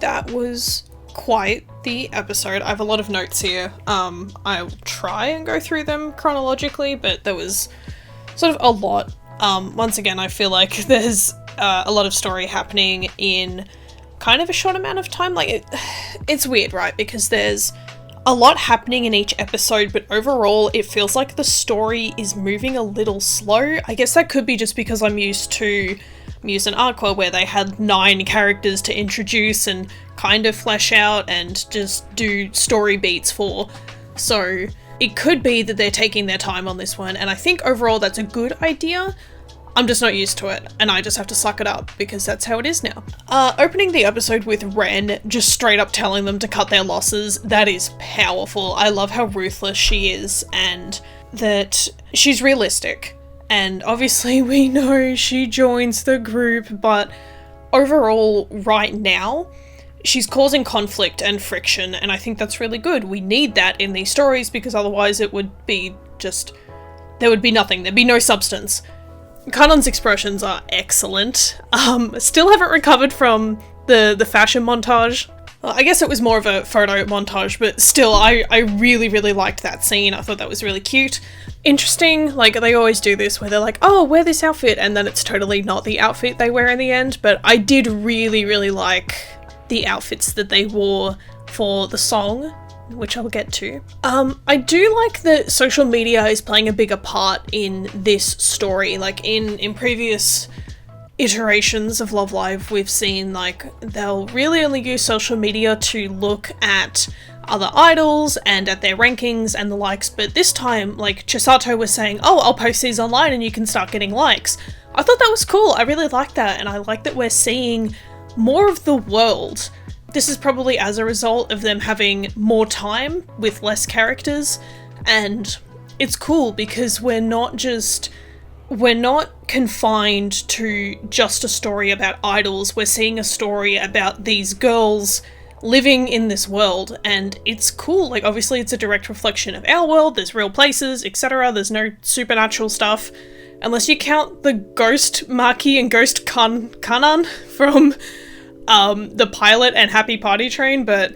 that was quite the episode. I have a lot of notes here. I'll try and go through them chronologically, but there was sort of a lot. Once again, I feel like there's a lot of story happening in kind of a short amount of time. Like, it's weird, right? Because there's a lot happening in each episode, but overall it feels like the story is moving a little slow. I guess that could be just because I'm used to Muse and Aqua, where they had 9 characters to introduce and kind of flesh out and just do story beats for. So it could be that they're taking their time on this one, and I think overall that's a good idea. I'm just not used to it, and I just have to suck it up, because that's how it is now. Opening the episode with Ren just straight up telling them to cut their losses, that is powerful. I love how ruthless she is, and that she's realistic. And obviously we know she joins the group, but overall, right now, she's causing conflict and friction, and I think that's really good. We need that in these stories, because otherwise it would be just... there would be nothing. There'd be no substance. Kanon's expressions are excellent. Still haven't recovered from the fashion montage. Well, I guess it was more of a photo montage, but still, I really, really liked that scene. I thought that was really cute. Interesting, like, they always do this where they're like, oh, wear this outfit, and then it's totally not the outfit they wear in the end, but I did really, really like the outfits that they wore for the song, which I'll get to. I do like that social media is playing a bigger part in this story. Like, in previous iterations of Love Live, we've seen, like, they'll really only use social media to look at other idols and at their rankings and the likes, but this time, like, Chisato was saying, oh, I'll post these online and you can start getting likes. I thought that was cool. I really like that, and I like that we're seeing more of the world. This is probably as a result of them having more time with less characters, and it's cool because we're not confined to just a story about idols. We're seeing a story about these girls living in this world, and it's cool. Like, obviously it's a direct reflection of our world, there's real places, etc. There's no supernatural stuff, unless you count the ghost Maki and ghost Kanan from the pilot and Happy Party Train, but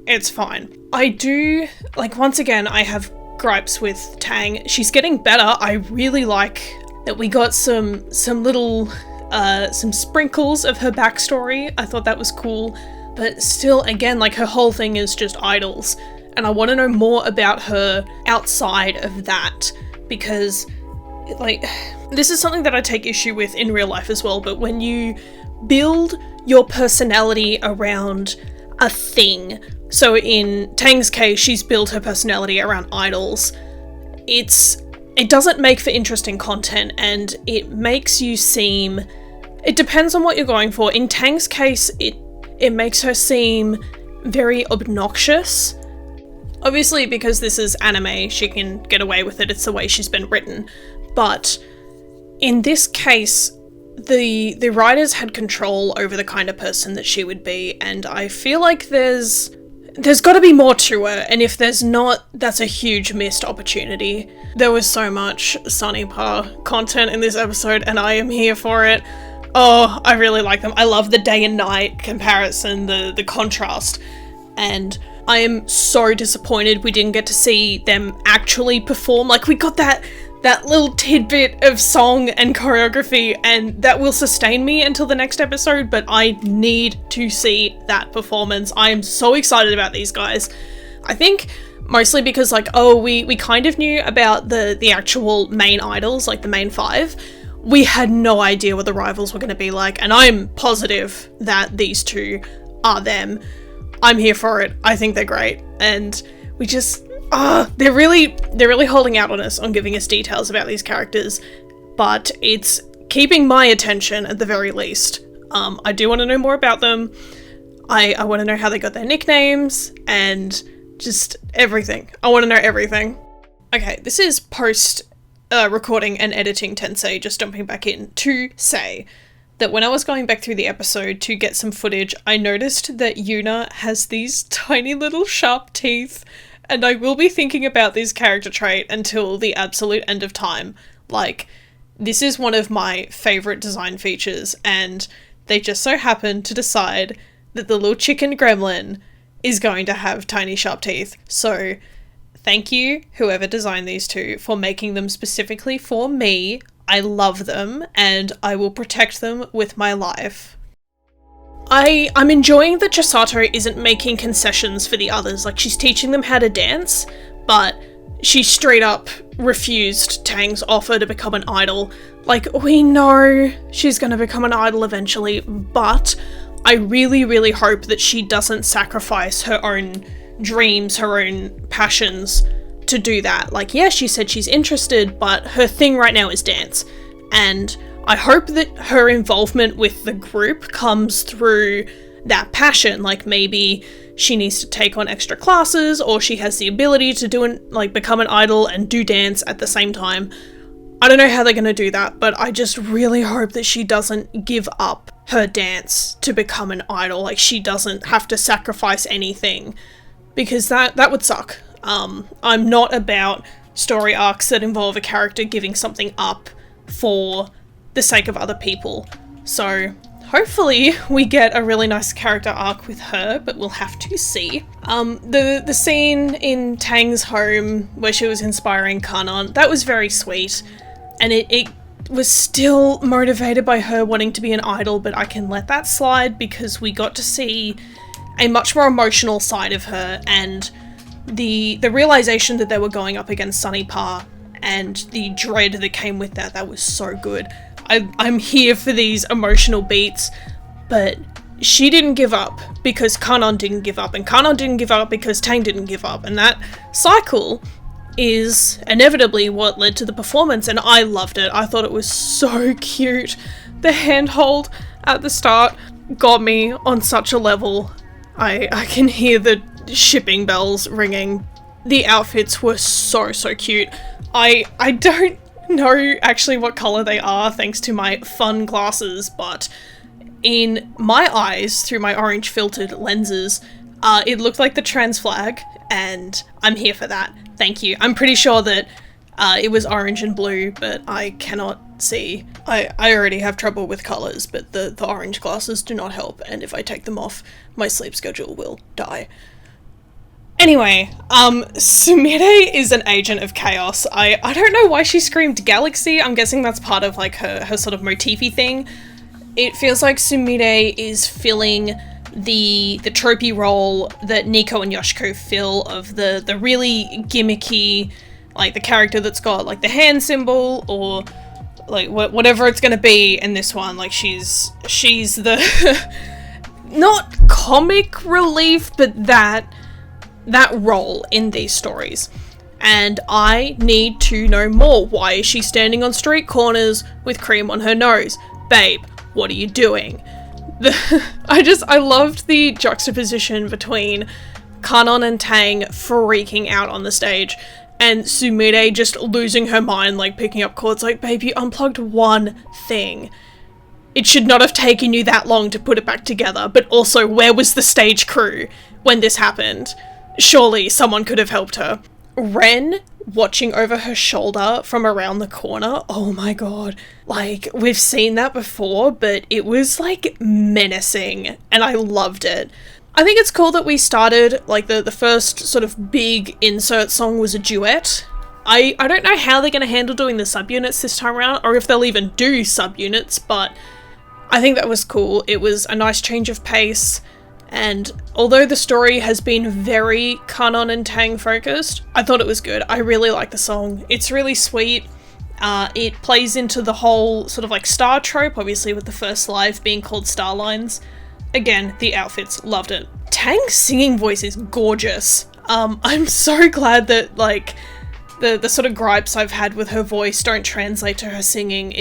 it's fine. I do, like, once again, I have gripes with Tang. She's getting better. I really like that we got some little, some sprinkles of her backstory. I thought that was cool, but still, again, like, her whole thing is just idols, and I want to know more about her outside of that, because, like, this is something that I take issue with in real life as well, but when you build your personality around a thing, so in Tang's case, she's built her personality around idols, it doesn't make for interesting content, and it makes you seem... it depends on what you're going for. In Tang's case, it makes her seem very obnoxious. Obviously, because this is anime, she can get away with it. It's the way she's been written. But in this case, the writers had control over the kind of person that she would be, and I feel like there's got to be more to her, and if there's not, that's a huge missed opportunity. There was so much Sunny-Pa content in this episode, and I am here for it. Oh, I really like them. I love the day and night comparison, the contrast, and I am so disappointed we didn't get to see them actually perform. Like, we got that little tidbit of song and choreography, and that will sustain me until the next episode, but I need to see that performance. I am so excited about these guys. I think mostly because, like, oh, we kind of knew about the actual main idols, like the main 5. We had no idea what the rivals were going to be like, and I'm positive that these two are them. I'm here for it. I think they're great, and we just... they're really holding out on us, on giving us details about these characters, but it's keeping my attention at the very least. I do want to know more about them. I want to know how they got their nicknames, and just everything. I want to know everything. Okay, this is post recording and editing Tensei, just jumping back in to say that when I was going back through the episode to get some footage, I noticed that Yuna has these tiny little sharp teeth, and I will be thinking about this character trait until the absolute end of time. Like, this is one of my favourite design features, and they just so happen to decide that the little chicken gremlin is going to have tiny sharp teeth. So thank you, whoever designed these two, for making them specifically for me. I love them, and I will protect them with my life. I'm enjoying that Chisato isn't making concessions for the others. Like, she's teaching them how to dance, but she straight up refused Tang's offer to become an idol. Like, we know she's gonna become an idol eventually, but I really, really hope that she doesn't sacrifice her own dreams, her own passions to do that. Like, yeah, she said she's interested, but her thing right now is dance. And I hope that her involvement with the group comes through that passion. Like, maybe she needs to take on extra classes, or she has the ability to become an idol and do dance at the same time. I don't know how they're gonna do that, but I just really hope that she doesn't give up her dance to become an idol. Like, she doesn't have to sacrifice anything, because that would suck. I'm not about story arcs that involve a character giving something up for the sake of other people. So hopefully we get a really nice character arc with her, but we'll have to see. The scene in Tang's home where she was inspiring Kanon, that was very sweet, and it was still motivated by her wanting to be an idol, but I can let that slide because we got to see a much more emotional side of her, and the realization that they were going up against Sunny Pa and the dread that came with that was so good. I'm here for these emotional beats, but she didn't give up because Kanon didn't give up, and Kanon didn't give up because Tang didn't give up, and that cycle is inevitably what led to the performance, and I loved it. I thought it was so cute. The handhold at the start got me on such a level. I can hear the shipping bells ringing. The outfits were so cute. I don't know actually what colour they are thanks to my fun glasses, but in my eyes, through my orange filtered lenses, it looked like the trans flag, and I'm here for that. Thank you. I'm pretty sure that it was orange and blue, but I cannot see. I already have trouble with colours, but the orange glasses do not help, and if I take them off, my sleep schedule will die. Anyway, Sumire is an agent of chaos. I don't know why she screamed galaxy. I'm guessing that's part of like her sort of motify thing. It feels like Sumire is filling the tropey role that Nico and Yoshiko fill, of the really gimmicky, like the character that's got like the hand symbol, or like whatever it's gonna be in this one. Like she's the not comic relief, but that role in these stories. And I need to know more. Why is she standing on street corners with cream on her nose? Babe, what are you doing? I loved the juxtaposition between Kanon and Tang freaking out on the stage, and Sumire just losing her mind, like picking up chords. Like, babe, you unplugged one thing. It should not have taken you that long to put it back together, but also, where was the stage crew when this happened? Surely someone could have helped her. Ren watching over her shoulder from around the corner, oh my god. Like, we've seen that before, but it was like menacing, and I loved it. I think it's cool that we started, like the first sort of big insert song was a duet. I don't know how they're going to handle doing the subunits this time around, or if they'll even do subunits, but I think that was cool. It was a nice change of pace. And although the story has been very Kanon and Tang focused, I thought it was good. I really like the song. It's really sweet. It plays into the whole sort of like star trope, obviously with the first live being called Starlines. Again, the outfits, loved it. Tang's singing voice is gorgeous. I'm so glad that like the sort of gripes I've had with her voice don't translate to her singing.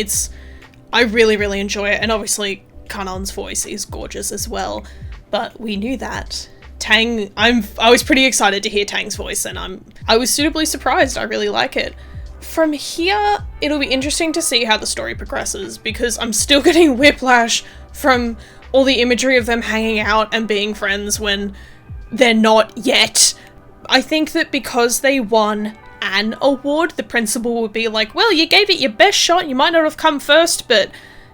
I really, really enjoy it. And obviously Kanon's voice is gorgeous as well. But we knew that. Tang, I was pretty excited to hear Tang's voice, and I was suitably surprised. I really like it. From here, it'll be interesting to see how the story progresses, because I'm still getting whiplash from all the imagery of them hanging out and being friends when they're not yet. I think that because they won an award, the principal would be like, well, you gave it your best shot, you might not have come first, but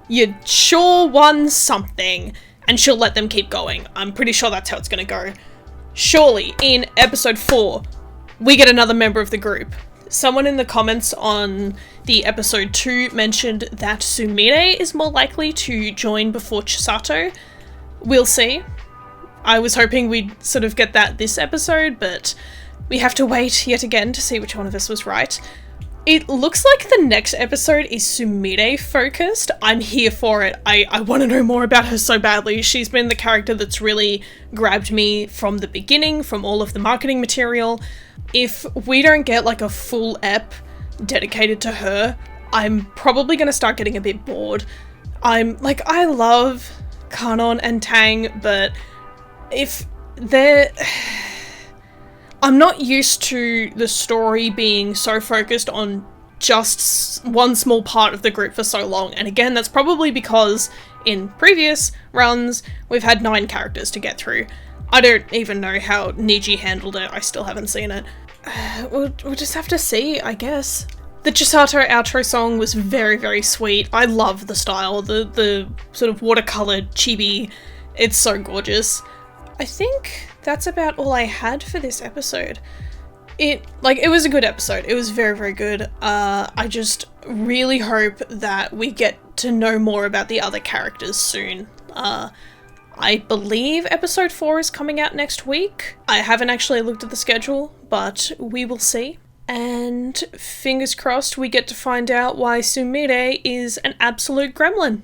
you sure won something. and she'll let them keep going. I'm pretty sure that's how it's gonna go. Surely, in episode 4, we get another member of the group. Someone in the comments on the episode 2 mentioned that Sumire is more likely to join before Chisato. We'll see. I was hoping we'd sort of get that this episode, but we have to wait yet again to see which one of us was right. It looks like the next episode is Sumire focused. I'm here for it. I want to know more about her so badly. She's been the character that's really grabbed me from the beginning, from all of the marketing material. If we don't get like a full ep dedicated to her, I'm probably going to start getting a bit bored. I love Kanon and Tang, but if they're... I'm not used to the story being so focused on just one small part of the group for so long. And again, that's probably because in previous runs, we've had 9 characters to get through. I don't even know how Niji handled it. I still haven't seen it. We'll just have to see, I guess. The Chisato outro song was very, very sweet. I love the style, the sort of watercolored chibi. It's so gorgeous. I think that's about all I had for this episode. It was a good episode. It was very, very good. I just really hope that we get to know more about the other characters soon. I believe episode 4 is coming out next week. I haven't actually looked at the schedule, but we will see. And fingers crossed we get to find out why Sumire is an absolute gremlin.